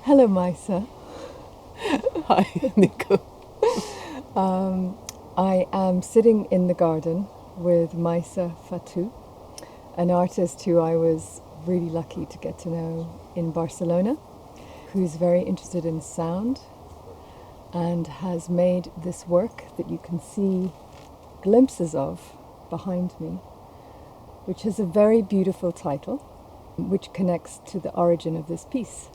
Hello, Mayssa. Hi, Nico. I am sitting in the garden with Mayssa Fattouh, an artist who I was really lucky to get to know in Barcelona, who's very interested in sound and has made this work that you can see glimpses of behind me, which has a very beautiful title, which connects to the origin of this piece.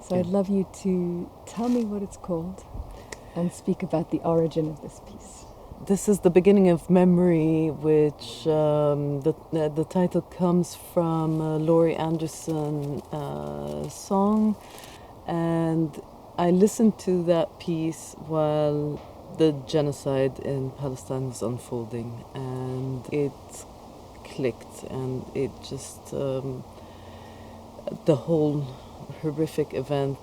So I'd love you to tell me what it's called and speak about the origin of this piece. This is the beginning of Memory, which the title comes from a Laurie Anderson song. And I listened to that piece while the genocide in Palestine was unfolding, and it clicked, and it just, the whole horrific event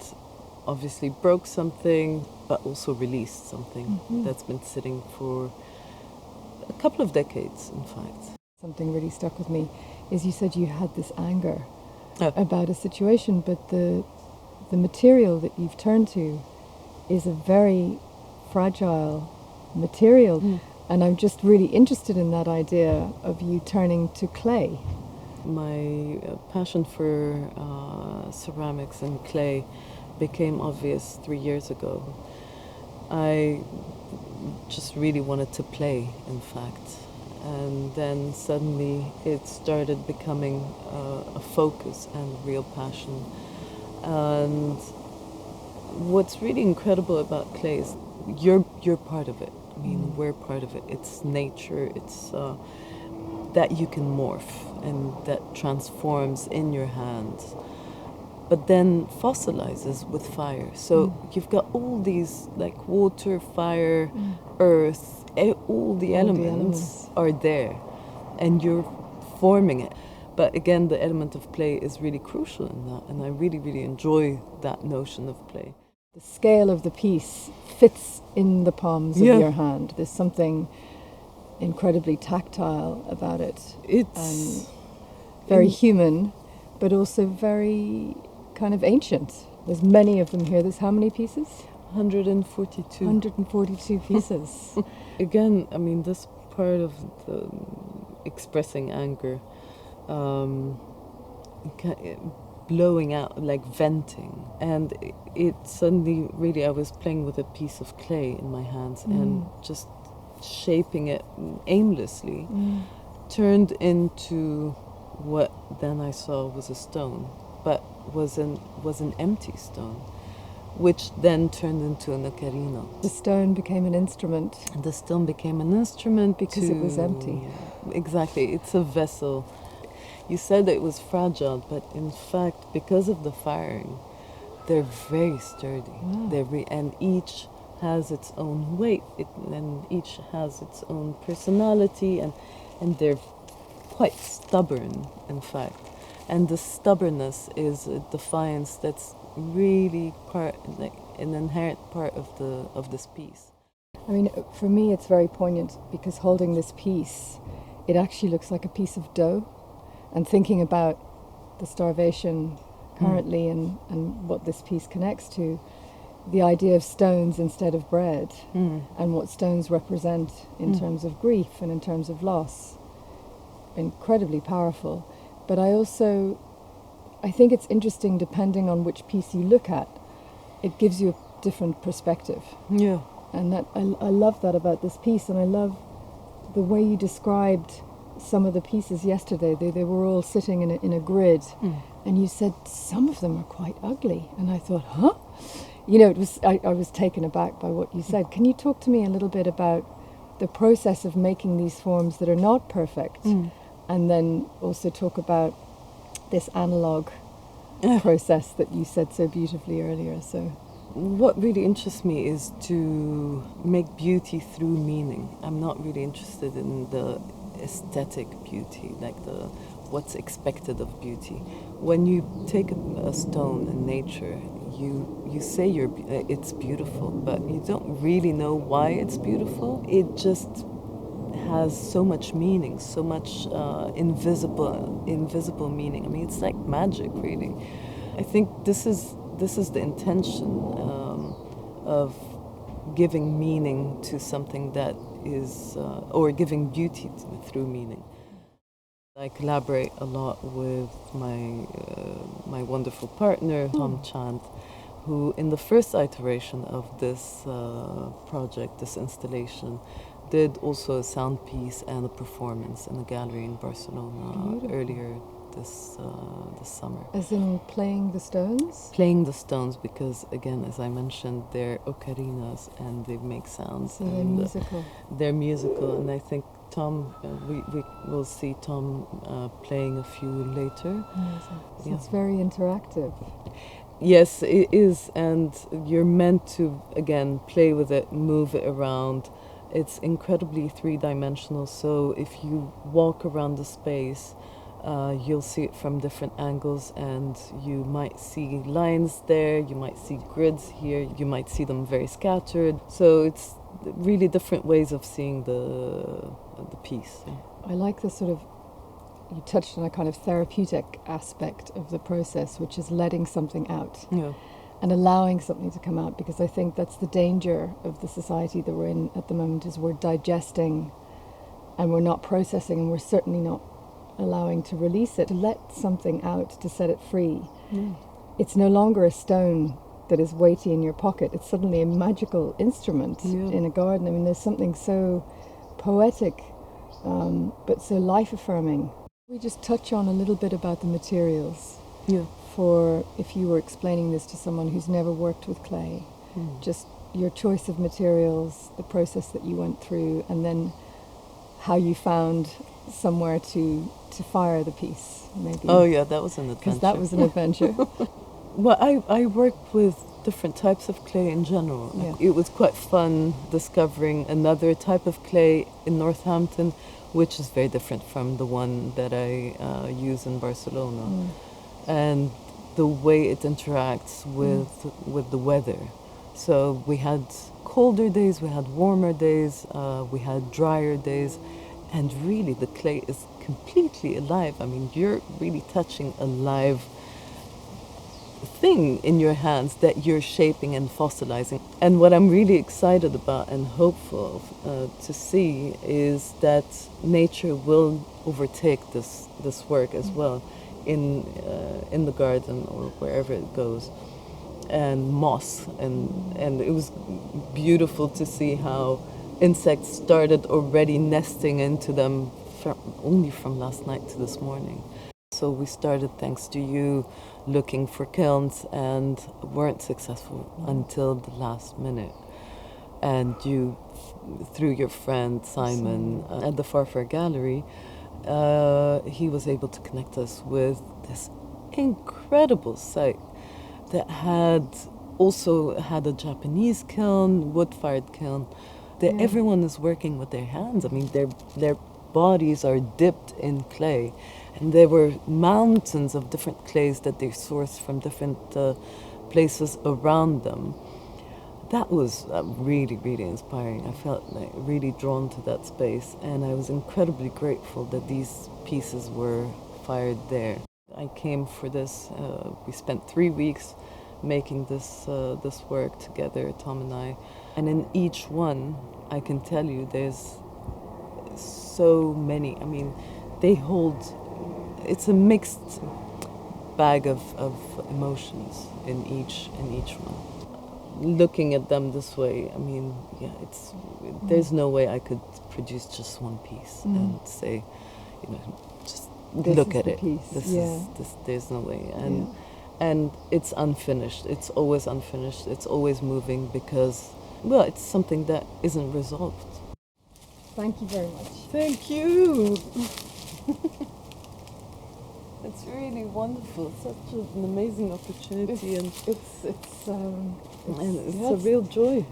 obviously broke something, but also released something that's been sitting for a couple of decades, in fact. Something really stuck with me is you said you had this anger about a situation, but the material that you've turned to is a very fragile material. And I'm just really interested in that idea of you turning to clay. My passion for ceramics and clay became obvious 3 years ago. I just really wanted to play, in fact. And then suddenly it started becoming a focus and real passion. And what's really incredible about clay is you're part of it. I mean, we're part of it. It's nature. It's that you can morph and that transforms in your hands, but then fossilizes with fire. So you've got all these, like, water, fire, earth, all the elements are there, and you're forming it. But again, the element of play is really crucial in that, and I really, really enjoy that notion of play. The scale of the piece fits in the palms of your hand. There's something incredibly tactile about it. It's very human, but also very kind of ancient. There's many of them here. There's how many pieces? 142. 142 pieces. Again, I mean, this part of the expressing anger, blowing out, like venting. And it suddenly, really, I was playing with a piece of clay in my hands and just shaping it aimlessly, turned into what then I saw was a stone, but was an empty stone, which then turned into an ocarina. The stone became an instrument. And the stone became an instrument because it was empty. Exactly, it's a vessel. You said that it was fragile, but in fact, because of the firing, they're very sturdy. Wow. And each has its own weight, and each has its own personality, and they're quite stubborn, in fact. And the stubbornness is a defiance that's really like an inherent part of this piece. I mean, for me, it's very poignant because holding this piece, it actually looks like a piece of dough. And thinking about the starvation currently and what this piece connects to, the idea of stones instead of bread, and what stones represent in terms of grief and in terms of loss, incredibly powerful. But I think it's interesting, depending on which piece you look at, it gives you a different perspective. Yeah. And that I love that about this piece, and I love the way you described some of the pieces yesterday. They were all sitting in a grid, and you said some of them are quite ugly, and I thought, huh? You know, I was taken aback by what you said. Can you talk to me a little bit about the process of making these forms that are not perfect, and then also talk about this analog process that you said so beautifully earlier? So what really interests me is to make beauty through meaning. I'm not really interested in the aesthetic beauty, like what's expected of beauty. When you take a stone in nature, you say it's beautiful, but you don't really know why it's beautiful. It just has so much meaning, so much invisible meaning. I mean, it's like magic, really. I think this is this is the intention of giving meaning to something that is, or giving beauty through meaning. I collaborate a lot with my wonderful partner, Tom Chant, who in the first iteration of this project, this installation, did also a sound piece and a performance in a gallery in Barcelona earlier this summer. As in playing the stones? Playing the stones, because again, as I mentioned, they're ocarinas and they make sounds. So they're musical. They're musical, and I think Tom, we will see Tom playing a few later. So it's very interactive. Yes, it is, and you're meant to, again, play with it, move it around. It's incredibly three-dimensional, so if you walk around the space, you'll see it from different angles, and you might see lines there, you might see grids here, you might see them very scattered. So it's really different ways of seeing the piece. I like the sort of, you touched on a kind of therapeutic aspect of the process, which is letting something out. Yeah. And allowing something to come out, because I think that's the danger of the society that we're in at the moment, is we're digesting and we're not processing, and we're certainly not allowing to release it, to let something out, to set it free. It's no longer a stone that is weighty in your pocket. It's suddenly a magical instrument in a garden. I mean, there's something so poetic, but so life-affirming. We just touch on a little bit about the materials. Yeah. For if you were explaining this to someone who's never worked with clay, just your choice of materials, the process that you went through, and then how you found somewhere to fire the piece, maybe. Oh yeah, that was an adventure. Because that was an adventure. Well, I worked with different types of clay in general. Yeah. It was quite fun discovering another type of clay in Northampton, which is very different from the one that I use in Barcelona. And the way it interacts with the weather. So we had colder days, we had warmer days, we had drier days, and really the clay is completely alive. I mean, you're really touching a live thing in your hands that you're shaping and fossilizing. And what I'm really excited about and hopeful to see is that nature will overtake this work as well in the garden or wherever it goes. And moss, and it was beautiful to see how insects started already nesting into them only from last night to this morning. So we started, thanks to you, looking for kilns and weren't successful until the last minute. And you, through your friend Simon at the Farfar Gallery, he was able to connect us with this incredible site that also had a Japanese kiln, wood-fired kiln. Everyone is working with their hands. I mean, their bodies are dipped in clay. And there were mountains of different clays that they sourced from different places around them. That was really, really inspiring. I felt like really drawn to that space, and I was incredibly grateful that these pieces were fired there. I came for this. We spent 3 weeks making this work together, Tom and I. And in each one, I can tell you, there's so many. I mean, they hold. It's a mixed bag of emotions in each one. Looking at them this way, I mean, there's no way I could produce just one piece and say, just this look at it. Piece. There's no way. And it's unfinished. It's always unfinished. It's always moving because, well, it's something that isn't resolved. Thank you very much. Thank you. It's really wonderful. It's such an amazing opportunity, It's a real joy.